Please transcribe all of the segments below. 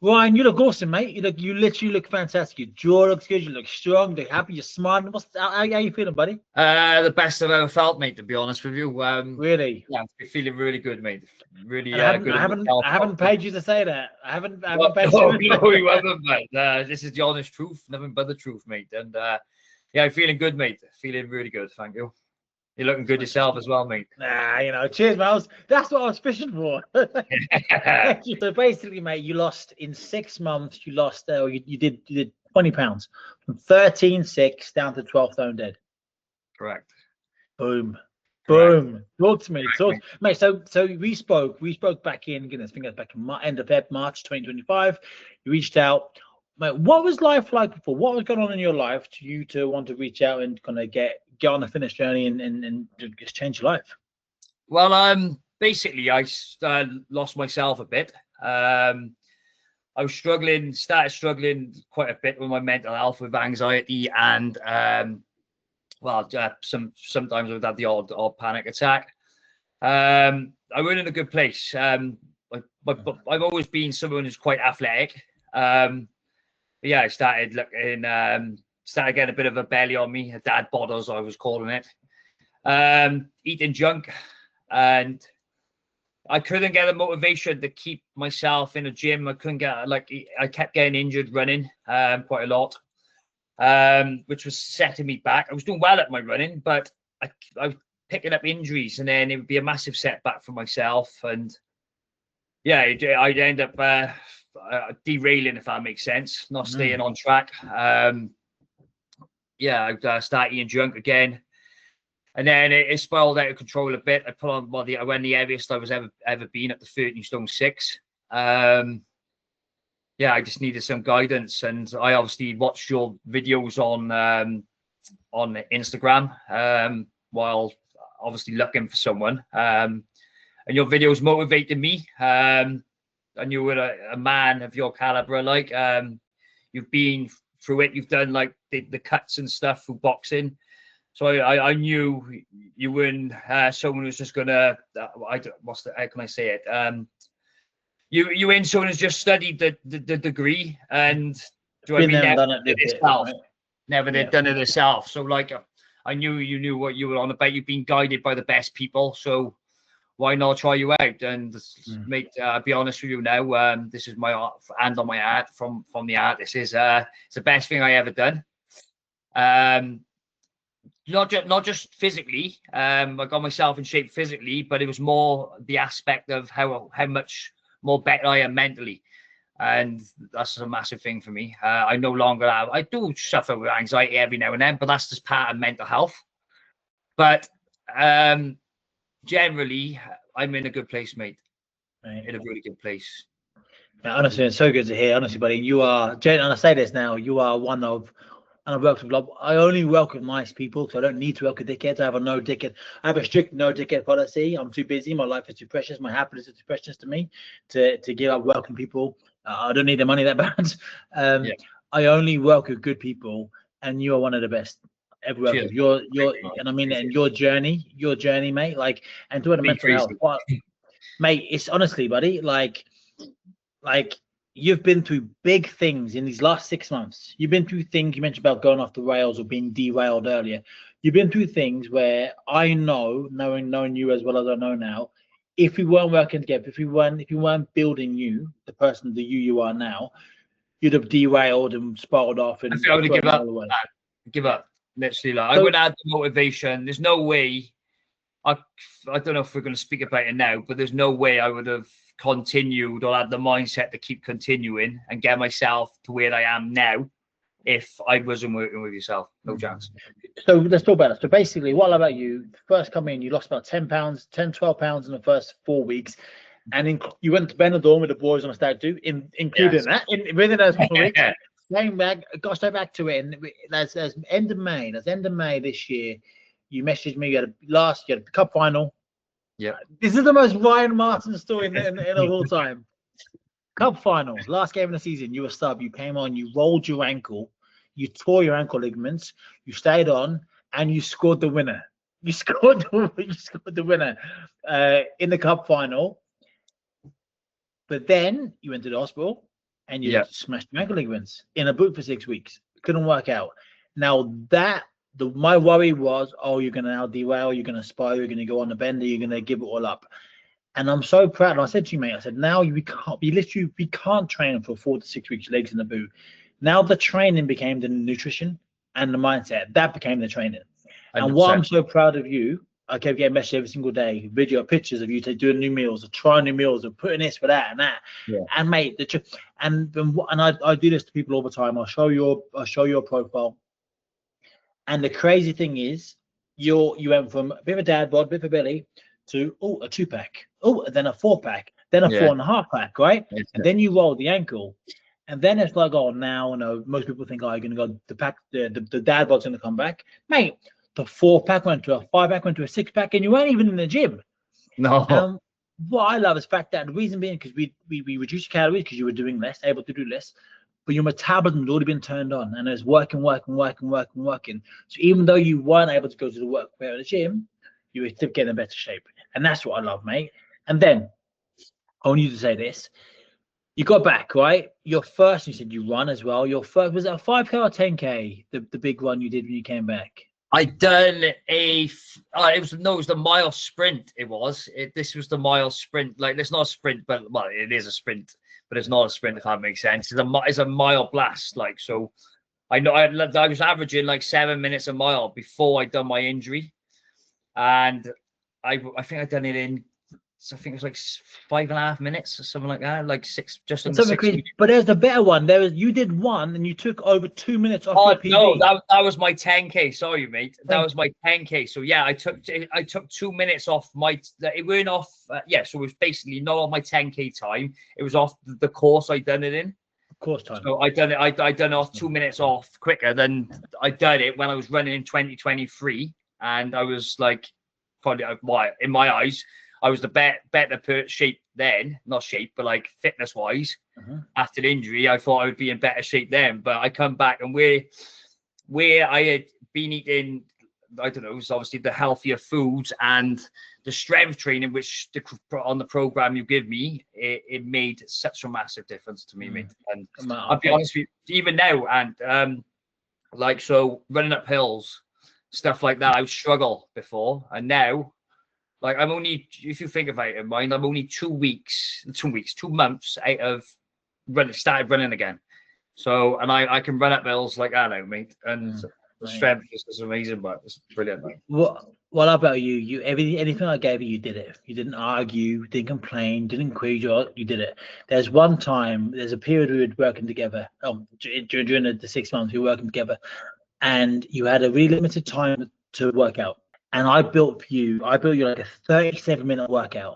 Ryan, you look awesome, mate. You literally look fantastic. Your jaw looks good. You look strong. You look happy. You're smiling. How you feeling, buddy? The best I've ever felt, mate. To be honest with you, Really? yeah, I'm feeling really good, mate. Really And good. I haven't paid you to say that. I haven't No, paid no, you. no, you haven't, mate. This is the honest truth, nothing but the truth, mate. And yeah, I'm feeling good, mate. Feeling really good. Thank you. You're looking good yourself as well, mate. Nah, cheers, Miles. That's what I was fishing for. Thank you. So basically, mate, you lost in 6 months. You lost. You did 20 pounds from 13.6 down to 12 stone dead. Correct. Boom. Correct. Boom. Talk to me. Mate. So we spoke back in, goodness, I think that's back in end of March 2025. You reached out. Mate, what was life like before? What was going on in your life to you to want to reach out and kind of get on the finish journey and just change your life? Well, basically, I lost myself a bit. I was started struggling quite a bit with my mental health, with anxiety, and sometimes I would have the odd panic attack. I wasn't in a good place. I've always been someone who's quite athletic. Yeah, I started getting a bit of a belly on me, a dad bod, as I was calling it. Eating junk, and I couldn't get the motivation to keep myself in a gym. I couldn't get, I kept getting injured running quite a lot, which was setting me back. I was doing well at my running, but I was picking up injuries, and then it would be a massive setback for myself. And yeah, I'd end up derailing, if that makes sense, not staying on track. Yeah, I started eating junk again, and then it spiraled out of control a bit. I put on I went the heaviest I was ever been at the 13 stone 6. Yeah, I just needed some guidance, and I obviously watched your videos on Instagram while obviously looking for someone, and your videos motivated me. And you were a man of your caliber, you've been through it, you've done like the cuts and stuff through boxing, so I knew you weren't someone who's just gonna how can I say it, you ain't someone who's just studied the degree and never done it yourself, done it yourself. So I knew you knew what you were on about. You've been guided by the best people, so why not try you out? And mate, I'll be honest with you now, this is my hand on my heart from the heart. This is it's the best thing I ever done. Not just physically, I got myself in shape physically, but it was more the aspect of how much more better I am mentally, and that's a massive thing for me. I no longer have. I do suffer with anxiety every now and then, but that's just part of mental health. But generally, I'm in a good place, mate. In a really good place. Yeah, honestly, it's so good to hear. Honestly, buddy, you are, and I say this now, you are one of, and I've worked with, I only work with nice people, so I don't need to work with dickheads. I have a strict no dickhead policy. I'm too busy. My life is too precious. My happiness is too precious to me to give up working people. I don't need the money that bad. I only work with good people, and you are one of the best ever worked with. You're, and I mean, and your journey, mate. And to the mental health, mate. It's honestly, buddy, like you've been through big things in these last 6 months. You've been through things. You mentioned about going off the rails or being derailed earlier. You've been through things where I know, knowing you as well as I know now, if we weren't working together, if we weren't building you, the person, the you are now, you'd have derailed and spiraled off. And I would have give up. Literally, I would add the motivation. There's no way. I don't know if we're going to speak about it now, but there's no way I would have continued or had the mindset to keep continuing and get myself to where I am now if I wasn't working with yourself. No chance. So let's talk about it. So basically, what about you? First come in, you lost about 10 pounds, 12 pounds in the first 4 weeks. And you went to Benidorm with the boys on a stag do, including that, within those 4 weeks. Came back, got straight back to it. And that's end of May. That's end of May this year. You messaged me. You had a cup final. Yeah. This is the most Ryan Martin story in all time. Cup final, last game of the season. You were sub. You came on. You rolled your ankle. You tore your ankle ligaments. You stayed on, and you scored the winner. You scored the winner in the cup final. But then you went to the hospital. and you smashed your ankle ligaments in a boot for 6 weeks. Couldn't work out. Now my worry was, oh, you're gonna now derail, you're gonna spiral, you're gonna go on the bender, you're gonna give it all up. And I'm so proud. And I said to you, mate, I said, now we can't train for 4 to 6 weeks, legs in the boot. Now the training became the nutrition and the mindset. That became the training. 100%. And what I'm so proud of you, I kept getting messages every single day, video pictures of you doing new meals, or trying new meals, or putting this for that and that. Yeah. And mate, and I do this to people all the time. I'll show your profile. And the crazy thing is, you went from a bit of a dad bod, bit of a belly, to a 2-pack, then a 4-pack, then a 4.5-pack, right? Yeah. And then you roll the ankle, and then it's like, oh, now most people think, oh, you're gonna go the dad bod's gonna come back, mate. The 4-pack went to a 5-pack, went to a 6-pack, and you weren't even in the gym. No. What I love is the fact that the reason being because we reduced calories because you were doing less, able to do less, but your metabolism had already been turned on and it's working. So even though you weren't able to go to the work at the gym, you were still getting in better shape. And that's what I love, mate. And then I want you to say this. You got back, right? Your first, you said you run as well. Your first, was it a 5K or 10K, the big run you did when you came back? I done it was the mile sprint. This was the mile sprint. Like, it's not a sprint, but well, it is a sprint, but it's not a sprint, if that makes sense. It's a mile blast. Like, so I know I was averaging like 7 minutes a mile before I done my injury. And I think I done it in, so I think it was like 5.5 minutes or something like that, like 6, just under 6 minutes. But there's the better one. You did one and you took over 2 minutes off your PB. No, that was my 10K. Sorry, mate. That was my 10K. So yeah, I took 2 minutes off it weren't off. So it was basically not on my 10K time. It was off the course I done it in. Course time. So I done it off 2 minutes off quicker than I done it when I was running in 2023, and I was like, probably in my eyes, I was the better shape then, not shape, but like fitness wise. After the injury, I thought I would be in better shape then. But I come back and where I had been eating, I don't know, it was obviously the healthier foods and the strength training, which on the program you give me, it made such a massive difference to me, mate. And I'll be honest with you, even now, and so running up hills, stuff like that, I would struggle before, and now. Like, I'm only, if you think about it in mind, I'm only 2 months out of started running again. So, and I can run up hills like I know, mate. And the strength is amazing, but it's brilliant, mate. What about you? Anything I gave you, you did it. You didn't argue, didn't complain, didn't quit. You did it. There's a period we were working together. During the 6 months we were working together, and you had a really limited time to work out. And I built you like a 37-minute workout.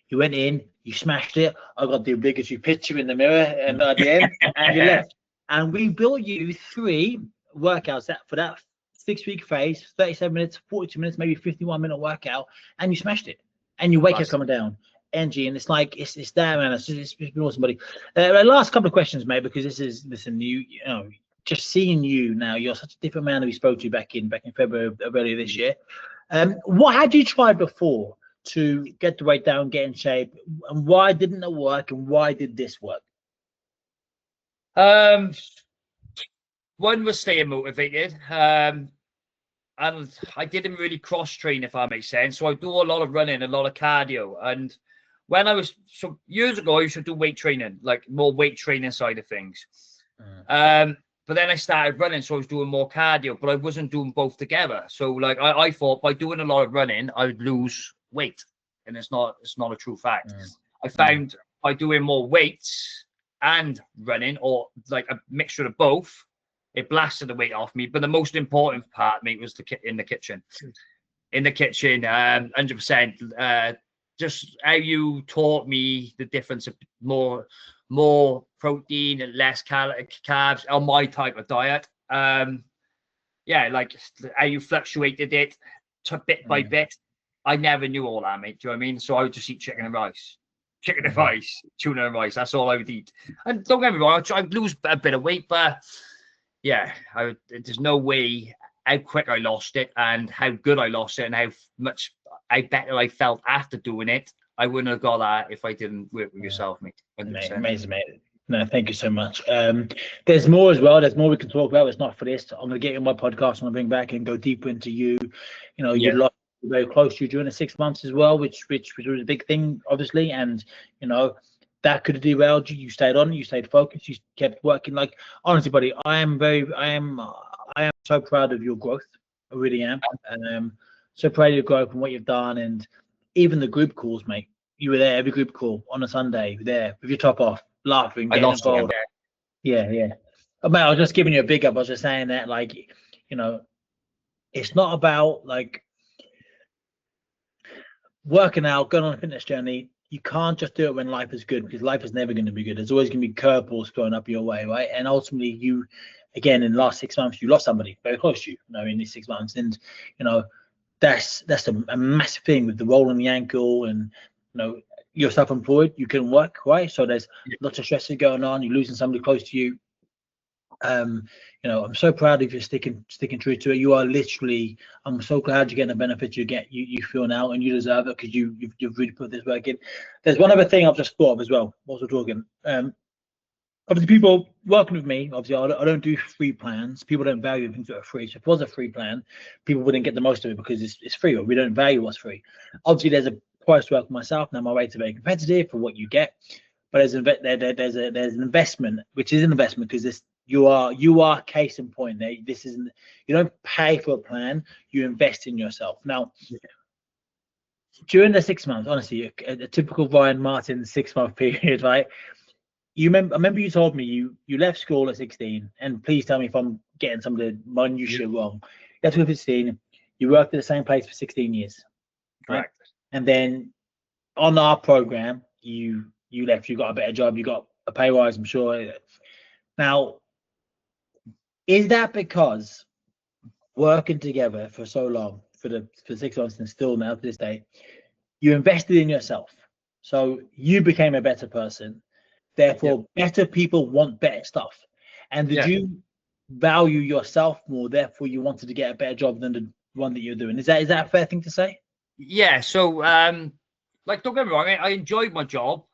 You went in, you smashed it. I got the obligatory picture in the mirror and at the end, and you left. And we built you 3 workouts for that 6-week phase, 37 minutes, 42 minutes, maybe 51-minute workout, and you smashed it. And your weight kept coming down. Energy, and it's like it's there, man. It's been awesome, buddy. Last couple of questions, mate, because you know, just seeing you now, you're such a different man that we spoke to back in February earlier this year. What had you tried before to get the weight down, get in shape, and why didn't it work, and why did this work? One was staying motivated, and I didn't really cross train, if that makes sense. So I do a lot of running, a lot of cardio, and when I was years ago, I used to do weight training, like more weight training side of things. But then I started running, so I was doing more cardio, but I wasn't doing both together. So like I thought by doing a lot of running, I would lose weight, and it's not a true fact. I found by doing more weights and running, or like a mixture of both, it blasted the weight off me. But the most important part, mate, was in the kitchen. In the kitchen, 100%. Just how you taught me the difference of more protein and less carbs on my type of diet. Like how you fluctuated it bit by bit. I never knew all that, mate. Do you know what I mean? So I would just eat chicken and rice, tuna and rice. That's all I would eat. And don't get me wrong, I'd lose a bit of weight, but yeah, there's no way how quick I lost it and how good I lost it and how better I felt after doing it. I wouldn't have got that if I didn't work with yourself, mate. 100%. Amazing, mate. No, thank you so much. There's more as well. There's more we can talk about. It's not for this. I'm gonna get you on my podcast. I'm gonna bring back and go deeper into you. You know, you Yeah, lost very close to you during the 6 months as well, which was a big thing, obviously. And you know, that could have derailed you. You stayed on. You stayed focused. You kept working. Like honestly, buddy, I am so proud of your growth. I really am. So proud of your growth and what you've done, and even the group calls, mate. You were there every group call on a Sunday, there with your top off, laughing, I getting lost again. involved. Yeah, yeah. Mate, I was just giving you a big up. I was just saying that, like, you know, it's not about like working out, going on a fitness journey. You can't just do it when life is good, because life is never going to be good. There's always going to be curveballs thrown up your way, right? And ultimately, you, again, in the last 6 months, you lost somebody very close to you, you know, in these 6 months. And, you know, that's a massive thing with the rolling the ankle, and you know, you're self-employed, you can work, right? So there's lots of stresses going on. You're losing somebody close to you. You know, I'm so proud of you sticking true to it. You are literally. I'm so glad you're getting the benefits you feel now, and you deserve it, because you've really put this work in. There's one other thing I've just thought of as well whilst we're talking. Obviously, people working with me, obviously, I don't do free plans. People don't value things that are free. So if it was a free plan, people wouldn't get the most of it because it's free, or we don't value what's free. Obviously, there's a price to work for myself. Now, my rates are very competitive for what you get, but there's an investment, which is an investment, because this you are case in point. This isn't, you don't pay for a plan, you invest in yourself. Now, during the 6 months, honestly, a typical Ryan Martin 6 month period, right? I remember you told me you left school at 16, and please tell me if I'm getting some of the minutiae wrong. You left school at 16, you worked at the same place for 16 years, right? Correct. And then on our program, you left, you got a better job, you got a pay rise, I'm sure. Now, is that because working together for so long, for 6 months, and still now to this day, you invested in yourself, so you became a better person? Therefore, better people want better stuff. And did Yeah. you value yourself more? Therefore, you wanted to get a better job than the one that you're doing. Is that a fair thing to say? Yeah. So, like, don't get me wrong, I enjoyed my job,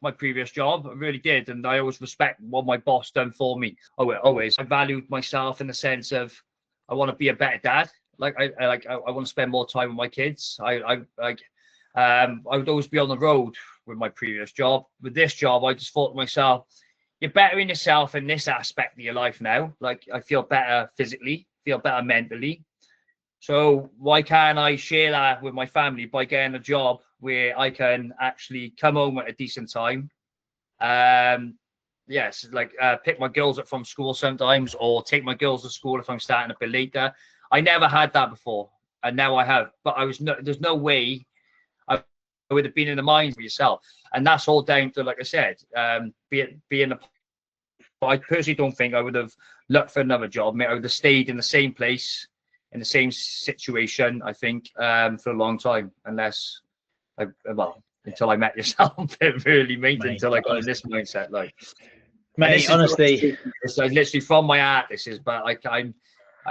my previous job. I really did, and I always respect what my boss done for me. Always, I valued myself in the sense of I want to be a better dad. Like, I want to spend more time with my kids. I would always be on the road with my previous job. With this job, I just thought to myself, you're bettering yourself in this aspect of your life now. Like, I feel better physically, feel better mentally. So why can't I share that with my family by getting a job where I can actually come home at a decent time? Yes, like pick my girls up from school sometimes, or take my girls to school if I'm starting a bit later. I never had that before, and now I have. But there's no way I would have been in the mind of yourself, and that's all down to, like I said, being a. But I personally don't think I would have looked for another job. Mate, I would have stayed in the same place, in the same situation. I think for a long time, unless until I met yourself, really, mate. Until I got in this mindset, like, Mate, honestly, it's like literally from my heart. This is, but like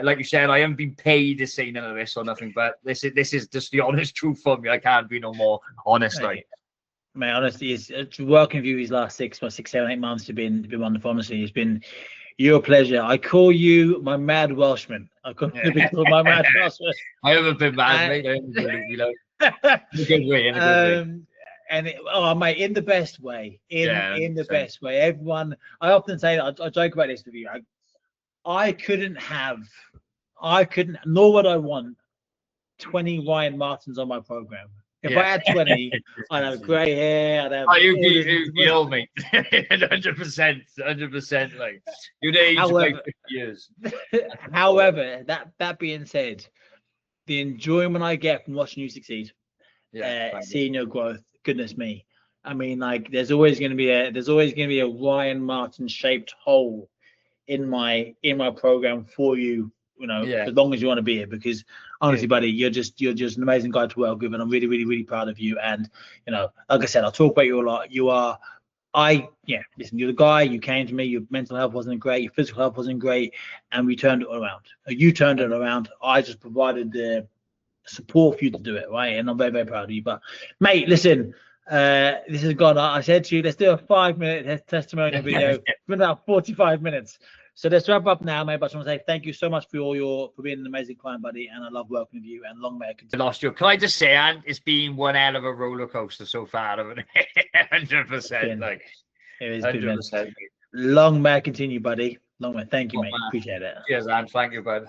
like you said, I haven't been paid to say none of this or nothing. But this is just the honest truth from me. I can't be no more honest. Mate, honestly, it's working with you these last 6, 7, 8 months have been wonderful. Honestly, it's been your pleasure. I call you my mad Welshman. I call you my mad Welshman. I haven't been mad, mate. I haven't been, in a good way. Mate, in the best way. In the best way. Everyone, I often say that, I joke about this with you. I couldn't, nor would I want 20 Ryan Martins on my program. If I had 20, I'd have grey hair. I'd have. You'd be old, mate. 100%, 100%. Like, you'd age like 50 years. However, that being said, the enjoyment I get from watching you succeed, seeing your growth, goodness me. I mean, like, there's always going to be a Ryan Martin shaped hole in my program for you. You know, as long as you want to be here, because honestly, buddy, you're just an amazing guy to work with, and I'm really, really, really proud of you. And you know, like I said, I'll talk about you a lot. Listen, you're the guy. You came to me. Your mental health wasn't great. Your physical health wasn't great, and we turned it around. You turned it around. I just provided the support for you to do it, right? And I'm very, very proud of you. But mate, listen, This has gone. I said to you, let's do a 5-minute testimonial video. It's been about 45 minutes. So let's wrap up now, mate. But I just want to say thank you so much for being an amazing client, buddy, and I love working with you. And long may it continue. Lost you. Can I just say, Ant, it's been one hell of a roller coaster so far, haven't it? 100%. Like, it has been 100%. long may it continue, buddy. Long may. Thank you, mate. Appreciate it. Cheers, Ant. Thank you, bud.